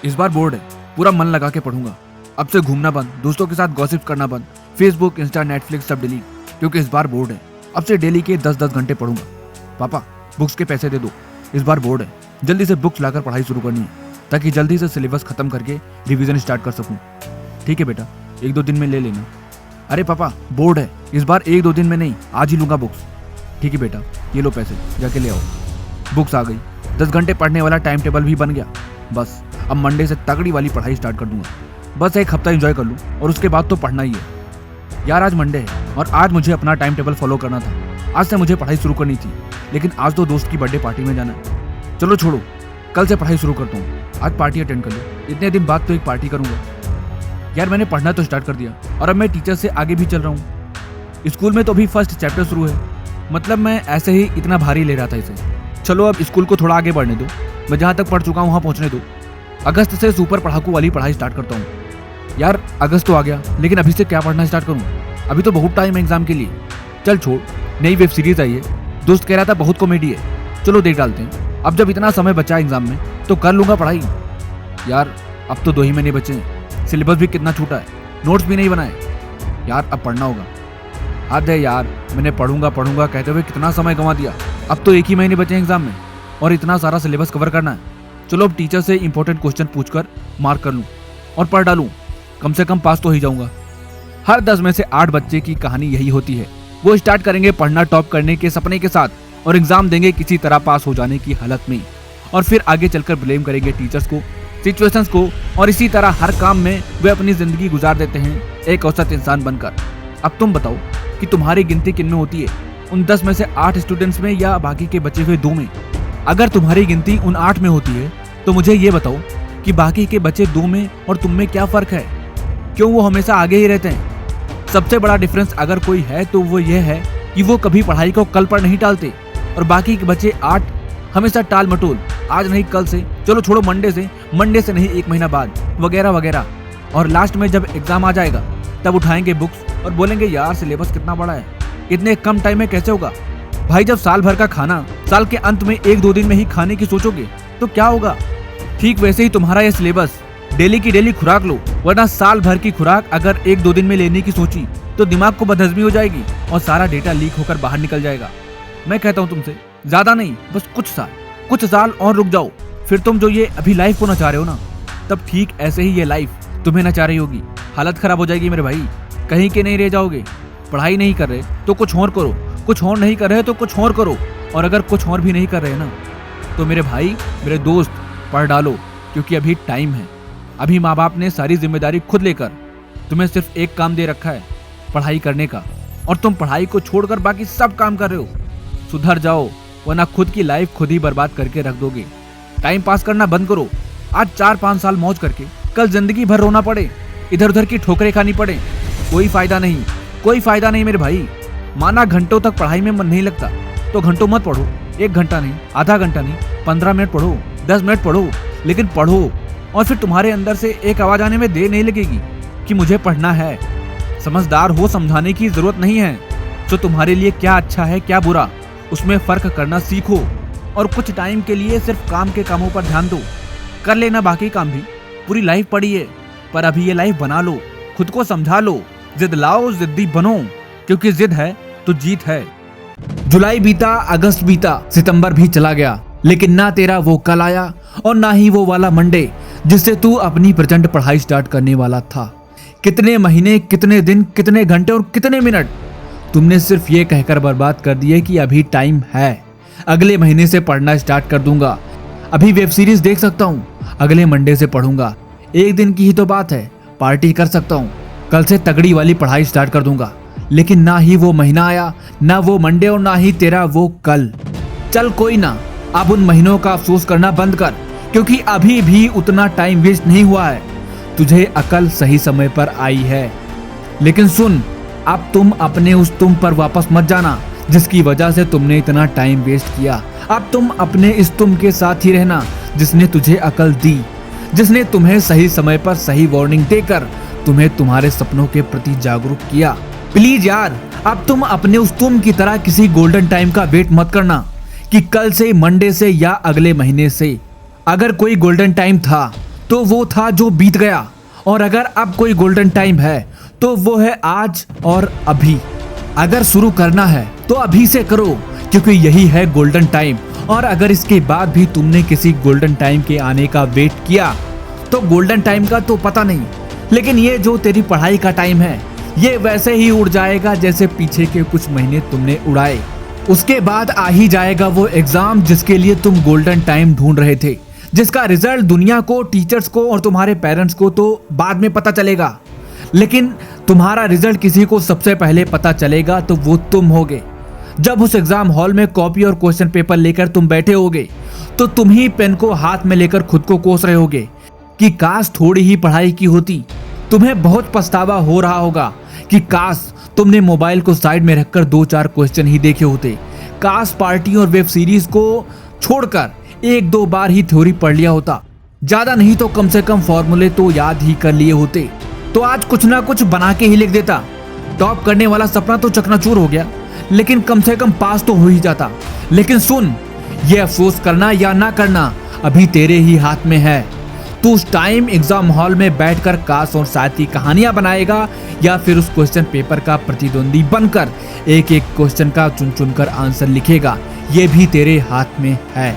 इस बार बोर्ड है, पूरा मन लगा के पढ़ूंगा। अब से घूमना बंद, दोस्तों के साथ गॉसिप करना बंद, फेसबुक, इंस्टा, नेटफ्लिक्स सब डिलीट, क्योंकि इस बार बोर्ड है। अब से डेली के 10-10 घंटे पढ़ूंगा। पापा बुक्स के पैसे दे दो, इस बार बोर्ड है, जल्दी से बुक्स लाकर पढ़ाई शुरू करनी है, ताकि जल्दी से सिलेबस खत्म करके रिवीजन स्टार्ट कर सकूं। ठीक है बेटा, 1-2 दिन में ले लेना। अरे पापा बोर्ड है, इस बार 1-2 दिन में नहीं, आज ही लूंगा बुक्स। ठीक है बेटा, ये लो पैसे, जाके ले आओ। बुक्स आ गई, 10 घंटे पढ़ने वाला टाइम टेबल भी बन गया। बस अब मंडे से तगड़ी वाली पढ़ाई स्टार्ट कर दूंगा। बस 1 हफ्ता एंजॉय कर लूँ और उसके बाद तो पढ़ना ही है। यार आज मंडे है और आज मुझे अपना टाइम टेबल फॉलो करना था। आज से मुझे पढ़ाई शुरू करनी थी, लेकिन आज तो दोस्त की बर्थडे पार्टी में जाना है। चलो छोड़ो, कल से पढ़ाई शुरू करता हूँ। आज पार्टी अटेंड कर लो, इतने दिन बाद तो एक पार्टी करूंगा। यार मैंने पढ़ना तो स्टार्ट कर दिया और अब मैं टीचर से आगे भी चल रहा हूँ। स्कूल में तो अभी फर्स्ट चैप्टर शुरू है, मतलब मैं ऐसे ही इतना भारी ले रहा था इसे। चलो अब स्कूल को थोड़ा आगे बढ़ने दो, मैं जहाँ तक पढ़ चुका हूँ वहाँ पहुँचने दो। अगस्त से सुपर पढ़ाकू वाली पढ़ाई स्टार्ट करता हूँ। यार अगस्त तो आ गया, लेकिन अभी से क्या पढ़ना स्टार्ट करूँ? अभी तो बहुत टाइम है एग्जाम के लिए। चल छोड़, नई वेब सीरीज आई है, दोस्त कह रहा था बहुत कॉमेडी है, चलो देख डालते हैं। अब जब इतना समय बचा एग्जाम में तो कर लूंगा पढ़ाई। यार अब तो 2 ही महीने बचे हैं, सिलेबस भी कितना छूटा है, नोट्स भी नहीं बनाए। यार अब पढ़ना होगा। हद है यार, मैंने पढ़ूंगा कहते हुए कितना समय गंवा दिया। अब तो 1 ही महीने बचे हैं एग्जाम में और इतना सारा सिलेबस कवर करना है। चलो अब टीचर से इंपॉर्टेंट क्वेश्चन पूछकर मार्क कर लूँ और पढ़ डालूं, कम से कम पास तो ही जाऊंगा। हर 10 में से 8 बच्चे की कहानी यही होती है। वो स्टार्ट करेंगे पढ़ना टॉप करने के सपने के साथ और एग्जाम देंगे किसी तरह पास हो जाने की हालत में, और फिर आगे चलकर ब्लेम करेंगे टीचर्स को, सिचुएशंस को, और इसी तरह हर काम में वे अपनी जिंदगी गुजार देते हैं एक औसत इंसान बनकर। अब तुम बताओ कि तुम्हारी गिनती किन में होती है, उन 10 में से 8 स्टूडेंट्स में या बाकी के बचे हुए 2 में? अगर तुम्हारी गिनती उन 8 में होती है तो मुझे ये बताओ कि बाकी के बचे 2 में और तुम में क्या फर्क है? क्यों वो हमेशा आगे ही रहते हैं? सबसे बड़ा डिफरेंस अगर कोई है तो वो ये है कि वो कभी पढ़ाई को कल पर नहीं टालते, और बाकी के बचे 8 हमेशा टाल मटोल, आज नहीं कल से, चलो छोड़ो मंडे से नहीं 1 महीना बाद, वगैरह वगैरह। और लास्ट में जब एग्जाम आ जाएगा तब उठाएंगे बुक्स और बोलेंगे यार सिलेबस कितना बड़ा है, इतने कम टाइम में कैसे होगा? भाई जब साल भर का खाना साल के अंत में 1-2 दिन में ही खाने की सोचोगे तो क्या होगा? ठीक वैसे ही तुम्हारा ये सिलेबस, डेली की डेली खुराक लो, वरना साल भर की खुराक अगर 1-2 दिन में लेने की सोची तो दिमाग को बदहजमी हो जाएगी और सारा डेटा लीक होकर बाहर निकल जाएगा। मैं कहता हूँ तुमसे, ज्यादा नहीं, बस कुछ साल और रुक जाओ, फिर तुम जो ये अभी लाइफ को नचा रहे हो ना, तब ठीक ऐसे ही ये लाइफ तुम्हें नचा रही होगी। हालत खराब हो जाएगी मेरे भाई, कहीं के नहीं रह जाओगे। पढ़ाई नहीं कर रहे तो कुछ और करो, कुछ और नहीं कर रहे तो कुछ और करो, और अगर कुछ और भी नहीं कर रहे ना तो मेरे भाई, मेरे दोस्त, पढ़ डालो, क्योंकि अभी टाइम है। अभी माँ बाप ने सारी जिम्मेदारी खुद लेकर तुम्हें सिर्फ एक काम दे रखा है, पढ़ाई करने का, और तुम पढ़ाई को छोड़कर बाकी सब काम कर रहे हो। सुधर जाओ, वरना खुद की लाइफ खुद ही बर्बाद करके रख दोगे। टाइम पास करना बंद करो। आज 4-5 साल मौज करके कल जिंदगी भर रोना पड़े, इधर उधर की ठोकरें खानी पड़े, कोई फायदा नहीं मेरे भाई। माना घंटों तक पढ़ाई में मन नहीं लगता तो घंटों मत पढ़ो, 1 घंटा नहीं, आधा घंटा नहीं, 15 मिनट पढ़ो, 10 मिनट पढ़ो, लेकिन पढ़ो। और फिर तुम्हारे अंदर से एक आवाज आने में देर नहीं लगेगी कि मुझे पढ़ना है। समझदार हो, समझाने की जरूरत नहीं है। जो तुम्हारे लिए क्या अच्छा है क्या बुरा, उसमें फर्क करना सीखो, और कुछ टाइम के लिए सिर्फ काम के कामों पर ध्यान दो। कर लेना बाकी काम भी, पूरी लाइफ पड़ी है, पर अभी ये लाइफ बना लो, खुद को समझा लो, जिद लाओ, जिद्दी बनो, क्योंकि जिद है तो जीत है। जुलाई बीता, अगस्त बीता, सितंबर भी चला गया, लेकिन ना तेरा वो कल आया और ना ही वो वाला मंडे जिससे तू अपनी प्रचंड पढ़ाई स्टार्ट करने वाला था। कितने महीने, कितने दिन, कितने घंटे और कितने मिनट तुमने सिर्फ ये कहकर बर्बाद कर दिए कि अभी टाइम है, अगले महीने से पढ़ना स्टार्ट कर दूंगा, अभी वेब सीरीज देख सकता हूँ, अगले मंडे से पढ़ूंगा, 1 दिन की ही तो बात है, पार्टी कर सकता हूँ, कल से तगड़ी वाली पढ़ाई स्टार्ट कर दूंगा। लेकिन ना ही वो महीना आया, ना वो मंडे और ना ही तेरा वो कल। चल कोई ना, अब उन महीनों का अफसोस करना बंद कर, क्योंकि अभी भी उतना टाइम वेस्ट नहीं हुआ है। तुझे अकल सही समय पर आई है। लेकिन सुन, अब तुम अपने उस तुम पर वापस मत जाना जिसकी वजह से तुमने इतना टाइम वेस्ट किया। अब तुम अपने इस तुम के साथ ही रहना जिसने तुझे अकल दी, जिसने तुम्हें सही समय पर सही वार्निंग देकर तुम्हें तुम्हारे सपनों के प्रति जागरूक किया। प्लीज यार, अब तुम अपने उस तुम की तरह किसी गोल्डन टाइम का वेट मत करना कि कल से, मंडे से या अगले महीने से। अगर कोई गोल्डन टाइम था तो वो था जो बीत गया, और अगर अब कोई गोल्डन टाइम है तो वो है आज और अभी। अगर शुरू करना है तो अभी से करो, क्योंकि यही है गोल्डन टाइम। और अगर इसके बाद भी तुमने किसी गोल्डन टाइम के आने का वेट किया तो गोल्डन टाइम का तो पता नहीं, लेकिन ये जो तेरी पढ़ाई का टाइम है ये वैसे ही उड़ जाएगा जैसे पीछे के कुछ महीने तुमने उड़ाए। उसके बाद आ ही जाएगा वो एग्जाम जिसके लिए तुम गोल्डन टाइम ढूंढ रहे थे, जिसका रिजल्ट दुनिया को, टीचर्स को और तुम्हारे पेरेंट्स को तो बाद में पता चलेगा, लेकिन तुम्हारा रिजल्ट किसी को सबसे पहले पता चलेगा तो वो तुम होगे। जब उस एग्जाम हॉल में कॉपी और क्वेश्चन पेपर लेकर तुम बैठे होगे तो तुम ही पेन को हाथ में लेकर खुद को कोस रहे होगे कि काश थोड़ी ही पढ़ाई की होती। तुम्हें बहुत पछतावा हो रहा होगा कि काश तुमने मोबाइल को साइड में रखकर 2-4 क्वेश्चन ही देखे होते, काश पार्टी और वेब सीरीज को छोड़कर 1-2 बार ही थ्योरी पढ़ लिया होता, ज्यादा नहीं तो कम से कम फॉर्मूले तो याद ही कर लिए होते, तो आज कुछ ना कुछ बना के ही लिख देता। टॉप करने वाला सपना तो चकनाचूर हो गया, लेकिन कम से कम पास तो हो ही जाता। लेकिन सुन, ये अफसोस करना या ना करना अभी तेरे ही हाथ में है। तू उस टाइम एग्जाम हॉल में बैठकर काश और शायद की कहानियां बनाएगा या फिर उस क्वेश्चन पेपर का प्रतिद्वंदी बनकर एक एक क्वेश्चन का चुन चुनकर आंसर लिखेगा। ये भी तेरे हाथ में है।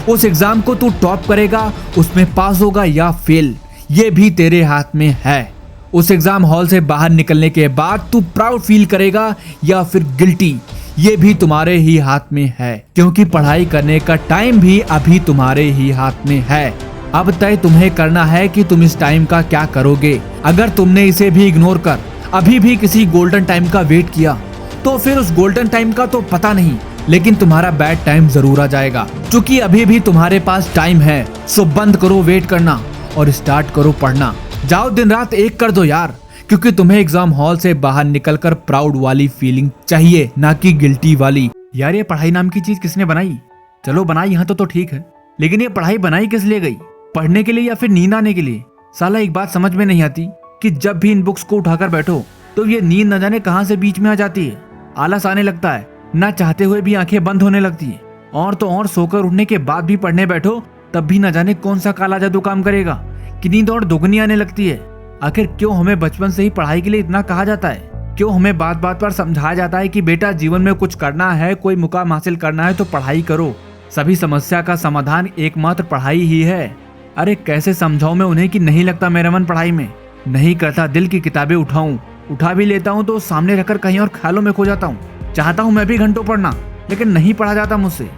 उस एग्जाम को तू टॉप करेगा, उसमें पास होगा या फेल, ये भी तेरे हाथ में है। उस एग्जाम हॉल से बाहर निकलने के बाद तू प्राउड फील करेगा या फिर गिल्टी, ये भी तुम्हारे ही हाथ में है, क्योंकि पढ़ाई करने का टाइम भी अभी तुम्हारे ही हाथ में है। अब तय तुम्हें करना है कि तुम इस टाइम का क्या करोगे। अगर तुमने इसे भी इग्नोर कर अभी भी किसी गोल्डन टाइम का वेट किया तो फिर उस गोल्डन टाइम का तो पता नहीं, लेकिन तुम्हारा बैड टाइम जरूर आ जाएगा। क्योंकि अभी भी तुम्हारे पास टाइम है, सो बंद करो वेट करना और स्टार्ट करो पढ़ना। जाओ दिन रात एक कर दो यार, क्योंकि तुम्हें एग्जाम हॉल से बाहर निकलकर प्राउड वाली फीलिंग चाहिए, ना कि गिल्टी वाली। यार ये पढ़ाई नाम की चीज किसने बनाई? चलो बनाई यहाँ तो ठीक है, लेकिन ये पढ़ाई बनाई किस लिए गई? पढ़ने के लिए या फिर नींद आने के लिए? साला एक बात समझ में नहीं आती कि जब भी इन बुक्स को उठाकर बैठो तो ये नींद न जाने कहां से बीच में आ जाती है। आलस आने लगता है, ना चाहते हुए भी आंखें बंद होने लगती है, और तो और सोकर उठने के बाद भी पढ़ने बैठो तब भी न जाने कौन सा काला जादू काम करेगा कि नींद और दुगनी आने लगती है। आखिर क्यों हमें बचपन से ही पढ़ाई के लिए इतना कहा जाता है? क्यों हमें बात बात पर समझाया जाता है कि बेटा जीवन में कुछ करना है, कोई मुकाम हासिल करना है तो पढ़ाई करो, सभी समस्या का समाधान एकमात्र पढ़ाई ही है। अरे कैसे समझाऊं मैं उन्हें कि नहीं लगता मेरा मन पढ़ाई में, नहीं करता दिल की किताबें उठाऊं, उठा भी लेता हूं तो सामने रखकर कहीं और ख्यालों में खो जाता हूं। चाहता हूं मैं भी घंटों पढ़ना, लेकिन नहीं पढ़ा जाता मुझसे।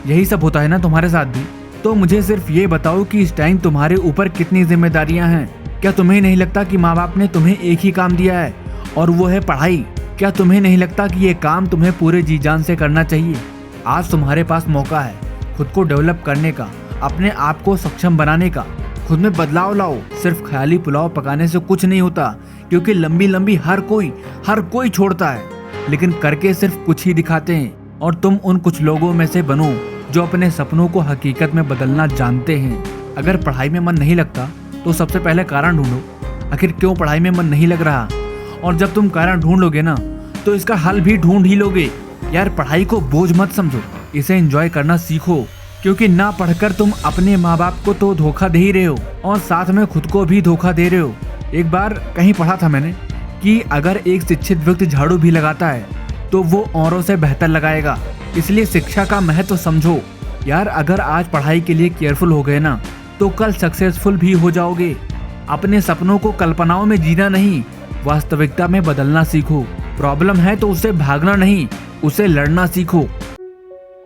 यही सब होता है ना तुम्हारे साथ भी? तो मुझे सिर्फ ये बताओ कि इस टाइम तुम्हारे ऊपर कितनी जिम्मेदारियां हैं। क्या तुम्हें नहीं लगता कि माँ बाप ने तुम्हें एक ही काम दिया है और वो है पढ़ाई? क्या तुम्हें नहीं लगता कि ये काम तुम्हें पूरे जी जान से करना चाहिए? आज तुम्हारे पास मौका है खुद को डेवलप करने का, अपने आप को सक्षम बनाने का। खुद में बदलाव लाओ। सिर्फ ख्याली पुलाव पकाने से कुछ नहीं होता, क्योंकि लंबी लंबी हर कोई छोड़ता है, लेकिन करके सिर्फ कुछ ही दिखाते हैं। और तुम उन कुछ लोगों में से बनो जो अपने सपनों को हकीकत में बदलना जानते हैं। अगर पढ़ाई में मन नहीं लगता तो सबसे पहले कारण ढूंढो, आखिर क्यों पढ़ाई में मन नहीं लग रहा। और जब तुम कारण ढूंढ लोगे ना तो इसका हल भी ढूंढ ही लोगे। यार पढ़ाई को बोझ मत समझो, इसे एंजॉय करना सीखो, क्योंकि ना पढ़कर तुम अपने माँ बाप को तो धोखा दे ही रहे हो और साथ में खुद को भी धोखा दे रहे हो। एक बार कहीं पढ़ा था मैंने कि अगर एक शिक्षित व्यक्ति झाड़ू भी लगाता है तो वो औरों से बेहतर लगाएगा। इसलिए शिक्षा का महत्व समझो। यार अगर आज पढ़ाई के लिए केयरफुल हो गए ना तो कल सक्सेसफुल भी हो जाओगे। अपने सपनों को कल्पनाओं में जीना नहीं, वास्तविकता में बदलना सीखो। प्रॉब्लम है तो उससे भागना नहीं, उसे लड़ना सीखो।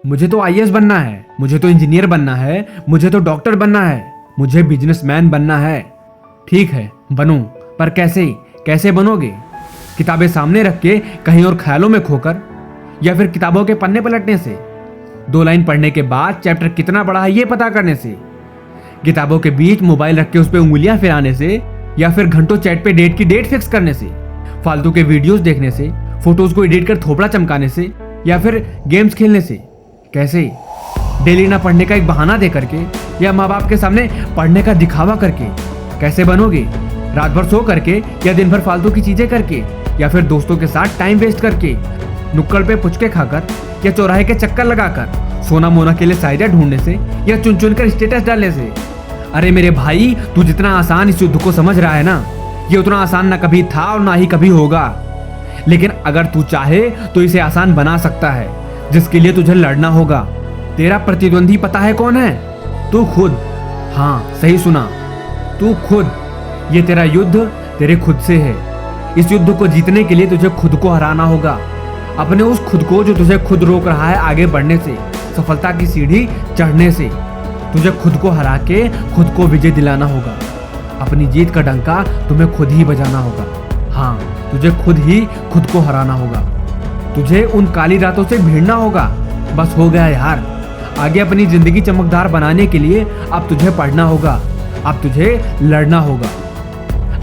मुझे तो आईएएस बनना है, मुझे तो इंजीनियर बनना है, मुझे तो डॉक्टर बनना है, मुझे बिजनेसमैन बनना है। ठीक है बनो, पर कैसे बनोगे? किताबें सामने रख के कहीं और ख्यालों में खोकर, या फिर किताबों के पन्ने पलटने से, 2 लाइन पढ़ने के बाद चैप्टर कितना बड़ा है ये पता करने से, किताबों के बीच मोबाइल रख के उस पर उंगलियां फिराने से, या फिर घंटों चैट पे डेट फिक्स करने से, फालतू के वीडियोस देखने से, फोटोज को एडिट कर थोपड़ा चमकाने से, या फिर गेम्स खेलने से। कैसे? डेली ना पढ़ने का एक बहाना दे करके, या माँ बाप के सामने पढ़ने का दिखावा करके। कैसे बनोगे? रात भर सो करके, या दिन भर फालतू की चीजें करके, या फिर दोस्तों के साथ टाइम वेस्ट करके, नुक्कड़ पे पुचके खाकर, या चौराहे के चक्कर लगाकर, सोना मोना के लिए साइडा ढूंढने से, या चुन चुन कर स्टेटस डालने से। अरे मेरे भाई, तू जितना आसान इस युद्ध को समझ रहा है ना, ये उतना आसान ना कभी था और ना ही कभी होगा। लेकिन अगर तू चाहे तो इसे आसान बना सकता है, जिसके लिए तुझे लड़ना होगा। तेरा प्रतिद्वंदी पता है कौन है? तू खुद। हाँ, सही सुना, तू खुद। ये तेरा युद्ध तेरे खुद से है। इस युद्ध को जीतने के लिए तुझे खुद को हराना होगा, अपने उस खुद को जो तुझे खुद रोक रहा है आगे बढ़ने से, सफलता की सीढ़ी चढ़ने से। तुझे खुद को हरा के खुद को विजय दिलाना होगा। अपनी जीत का डंका तुम्हें खुद ही बजाना होगा। हाँ, तुझे खुद ही खुद को हराना होगा। तुझे उन काली रातों से भिड़ना होगा। बस हो गया यार। आगे अपनी जिंदगी चमकदार बनाने के लिए अब तुझे पढ़ना होगा, अब तुझे लड़ना होगा।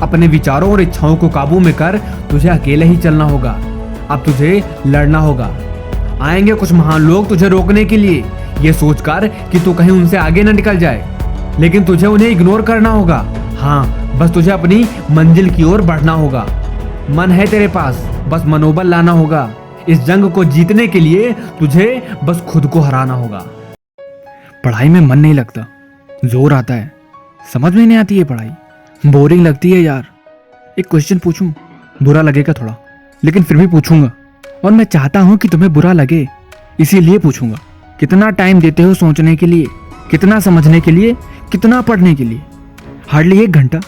अपने विचारों और इच्छाओं को काबू में कर तुझे अकेले ही चलना होगा। अब तुझे लड़ना होगा। आएंगे कुछ महान लोग तुझे रोकने के लिए, ये सोचकर कि तू कहीं उनसे आगे न निकल जाए, लेकिन तुझे उन्हें इग्नोर करना होगा। हाँ, बस तुझे अपनी मंजिल की ओर बढ़ना होगा। मन है तेरे पास, बस मनोबल लाना होगा। इस जंग को जीतने के लिए तुझे बस खुद को हराना होगा। पढ़ाई में मन नहीं लगता, जोर आता है, समझ में नहीं आती है पढ़ाई, बोरिंग लगती है यार। एक क्वेश्चन पूछूं? बुरा लगेगा थोड़ा, लेकिन फिर भी पूछूंगा। और मैं चाहता हूं कि तुम्हें बुरा लगे, इसीलिए पूछूंगा। कितना टाइम देते हो सोचने के लिए, कितना समझने के लिए, कितना पढ़ने के लिए? हार्डली 1 घंटा,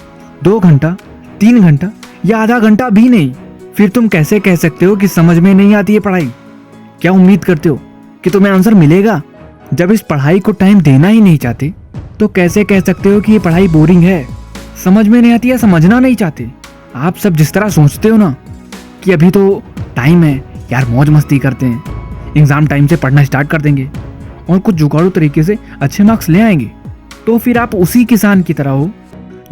2 घंटा, 3 घंटा या आधा घंटा भी नहीं। फिर तुम कैसे कह सकते हो कि समझ में नहीं आती है पढ़ाई? क्या उम्मीद करते हो कि तुम्हें आंसर मिलेगा? जब इस पढ़ाई को टाइम देना ही नहीं चाहते तो कैसे कह सकते हो कि ये पढ़ाई बोरिंग है, समझ में नहीं आती या समझना नहीं चाहते? आप सब जिस तरह सोचते हो ना कि अभी तो टाइम है यार, मौज मस्ती करते हैं, एग्जाम टाइम से पढ़ना स्टार्ट कर देंगे और कुछ जुगाड़ू तरीके से अच्छे मार्क्स ले आएंगे, तो फिर आप उसी किसान की तरह हो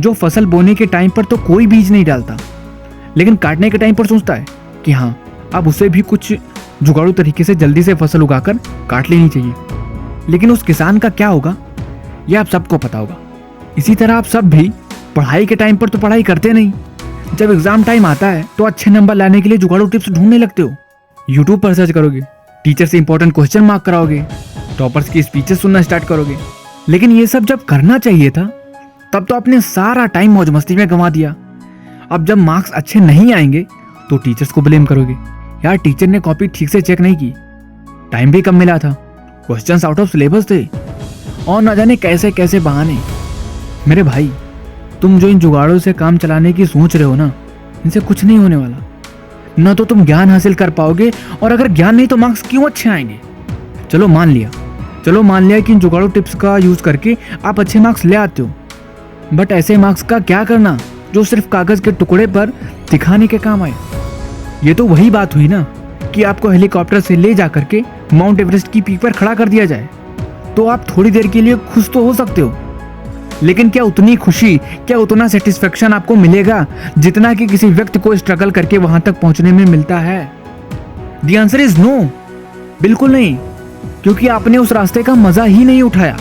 जो फसल बोने के टाइम पर तो कोई बीज नहीं डालता, लेकिन काटने के टाइम पर सोचता है कि हाँ, अब उसे भी कुछ जुगाड़ू तरीके से जल्दी से फसल उगाकर काट लेनी चाहिए। लेकिन उस किसान का क्या होगा, यह आप सबको पता होगा। इसी तरह आप सब भी पढ़ाई के टाइम पर तो पढ़ाई करते नहीं, जब एग्जाम टाइम आता है तो अच्छे नंबर लाने के लिए जुगाड़ू टिप्स ढूंढने लगते हो। यूट्यूब पर सर्च करोगे, टीचर से इंपॉर्टेंट क्वेश्चन मार्क कराओगे, टॉपर्स की स्पीचेस सुनना स्टार्ट करोगे। लेकिन ये सब जब करना चाहिए था तब तो आपने सारा टाइम मौज मस्ती में गंवा दिया। अब जब मार्क्स अच्छे नहीं आएंगे तो टीचर्स को ब्लेम करोगे, यार टीचर ने कॉपी ठीक से चेक नहीं की, टाइम भी कम मिला था, क्वेश्चंस आउट ऑफ सिलेबस थे, और न जाने कैसे कैसे बहाने। मेरे भाई, तुम जो इन जुगाड़ों से काम चलाने की सोच रहे हो ना, इनसे कुछ नहीं होने वाला। न तो तुम ज्ञान हासिल कर पाओगे, और अगर ज्ञान नहीं तो मार्क्स क्यों अच्छे आएंगे? चलो मान लिया कि इन जुगाड़ू टिप्स का यूज करके आप अच्छे मार्क्स ले आते हो, बट ऐसे मार्क्स का क्या करना जो सिर्फ कागज के टुकड़े पर दिखाने के काम आए? ये तो वही बात हुई ना कि आपको हेलीकॉप्टर से ले जाकर के माउंट एवरेस्ट की पीक पर खड़ा कर दिया जाए, तो आप थोड़ी देर के लिए खुश तो हो सकते हो, लेकिन क्या उतनी खुशी, क्या उतना सेटिस्फेक्शन आपको मिलेगा जितना कि किसी व्यक्ति को स्ट्रगल करके वहां तक पहुंचने में मिलता है? द आंसर इज नो, बिल्कुल नहीं, क्योंकि आपने उस रास्ते का मजा ही नहीं उठाया,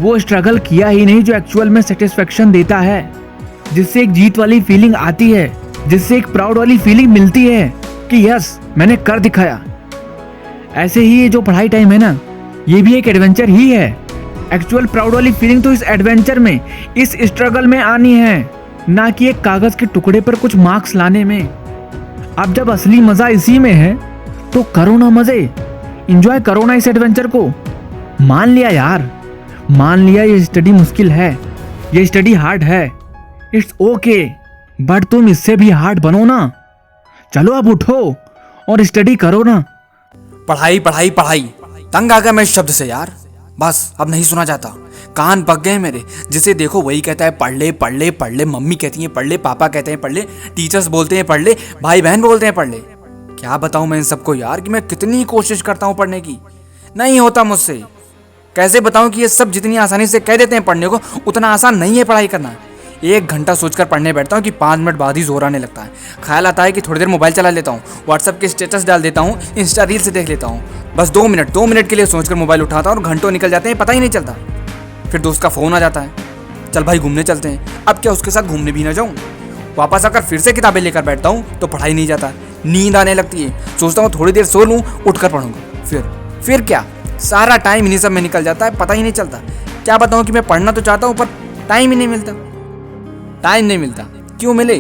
वो स्ट्रगल किया ही नहीं जो एक्चुअल में सेटिस्फेक्शन देता है, जिससे एक जीत वाली फीलिंग आती है, जिससे एक प्राउड वाली फीलिंग मिलती है कि यस, मैंने कर दिखाया। ऐसे ही ये जो पढ़ाई टाइम है ना, ये भी एक एडवेंचर ही है। एक्चुअल प्राउड वाली फीलिंग तो इस एडवेंचर में, इस स्ट्रगल में आनी है, ना कि एक कागज के टुकड़े पर कुछ मार्क्स लाने में। अब जब असली मजा इसी में है तो करो ना मजे, एंजॉय करो ना इस एडवेंचर को। मान लिया यार, मान लिया ये स्टडी मुश्किल है, ये स्टडी हार्ड है, इट्स ओके, बट तुम इससे भी हार्ड बनो ना। चलो अब उठो और स्टडी करो ना। पढ़ाई पढ़ाई पढ़ाई, तंग आ गया मैं इस शब्द से यार, बस अब नहीं सुना जाता, कान पक गए मेरे। जिसे देखो वही कहता है पढ़ ले पढ़ ले पढ़ ले, मम्मी कहती है पढ़ ले, पापा कहते हैं पढ़ ले, टीचर्स बोलते हैं पढ़ ले, भाई बहन बोलते हैं पढ़ ले। क्या बताऊं मैं इन सबको यार कि मैं कितनी कोशिश करता हूं पढ़ने की, नहीं होता मुझसे। कैसे बताऊं कि ये सब जितनी आसानी से कह देते हैं पढ़ने को, उतना आसान नहीं है पढ़ाई करना। 1 घंटा सोचकर पढ़ने बैठता हूँ कि 5 मिनट बाद ही जोर आने लगता है। ख्याल आता है कि थोड़ी देर मोबाइल चला लेता हूँ, व्हाट्सएप के स्टेटस डाल देता हूँ, इंस्टा रील से देख लेता हूँ। बस 2 मिनट के लिए सोचकर मोबाइल उठाता हूँ और घंटों निकल जाते हैं, पता ही नहीं चलता। फिर दोस्त का फ़ोन आ जाता है, चल भाई घूमने चलते हैं। अब क्या उसके साथ घूमने भी ना जाऊँ, वापस आकर फिर से किताबें लेकर बैठता हूँ तो पढ़ाई नहीं जाता, नींद आने लगती है। सोचता हूँ थोड़ी देर सो लूँ, उठकर पढ़ूंगा। फिर क्या, सारा टाइम इन्हीं सब में निकल जाता है, पता ही नहीं चलता। क्या बताऊँ कि मैं पढ़ना तो चाहता हूँ पर टाइम ही नहीं मिलता। टाइम नहीं मिलता, क्यों मिले?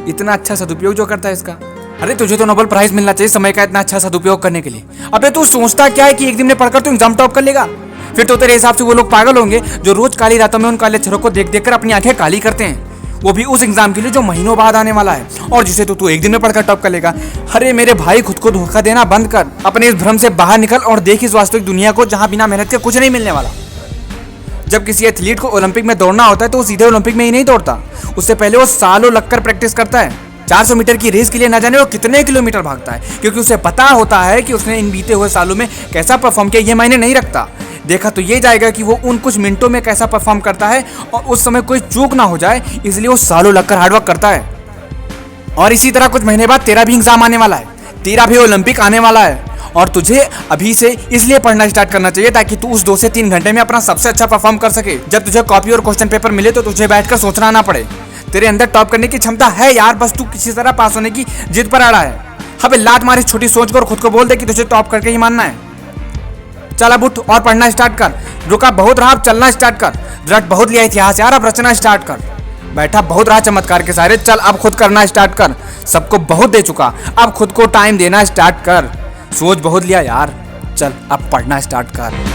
इतना अच्छा सदुपयोग जो करता है इसका। अरे तुझे तो नोबेल प्राइज मिलना चाहिए समय का इतना अच्छा सदुपयोग करने के लिए। अबे तू सोचता क्या है कि एक दिन में पढ़कर तू एग्जाम टॉप कर लेगा? फिर तो तेरे हिसाब से वो लोग पागल होंगे जो रोज काली रातों में उन काले अक्षरों को देख देख कर अपनी आंखें काली करते हैं, वो भी उस एग्जाम के लिए जो महीनों बाद आने वाला है और जिसे तू एक दिन में पढ़कर टॉप कर लेगा। अरे मेरे भाई, खुद को धोखा देना बंद कर, अपने इस भ्रम से बाहर निकल और देख इस वास्तविक दुनिया को जहां बिना मेहनत के कुछ नहीं मिलने वाला। जब किसी एथलीट को ओलंपिक में दौड़ना होता है तो वो सीधे ओलंपिक में ही नहीं दौड़ता, उससे पहले वो सालों लगकर प्रैक्टिस करता है। 400 मीटर की रेस के लिए न जाने वो कितने किलोमीटर भागता है, क्योंकि उसे पता होता है कि उसने इन बीते हुए सालों में कैसा परफॉर्म किया ये मायने नहीं रखता। देखा तो ये जाएगा कि वो उन कुछ मिनटों में कैसा परफॉर्म करता है और उस समय कोई चूक ना हो जाए, इसलिए वो सालों लगकर हार्डवर्क करता है। और इसी तरह कुछ महीने बाद तेरा भी एग्जाम आने वाला है, तेरा भी ओलंपिक आने वाला है और तुझे अभी से इसलिए पढ़ना स्टार्ट करना चाहिए ताकि तू उस 2 से 3 घंटे में अपना सबसे अच्छा परफॉर्म कर सके। जब तुझे कॉपी और क्वेश्चन पेपर मिले तो तुझे बैठकर सोचना ना पड़े। तेरे अंदर टॉप करने की क्षमता है यार, बस तू किसी तरह पास होने की जिद पर अड़ा है। अबे लात मारी छोटी सोच कर खुद को बोल दे कि तुझे टॉप करके ही मानना है। चल अब उठ और पढ़ना स्टार्ट कर। रुका बहुत रहा, अब चलना स्टार्ट कर। रट बहुत लिया इतिहास यार, अब रचना स्टार्ट कर। बैठा बहुत रहा चमत्कार के सारे, चल अब खुद करना स्टार्ट कर। सबको बहुत दे चुका, अब खुद को टाइम देना स्टार्ट कर। सोच बहुत लिया यार, चल अब पढ़ना स्टार्ट कर।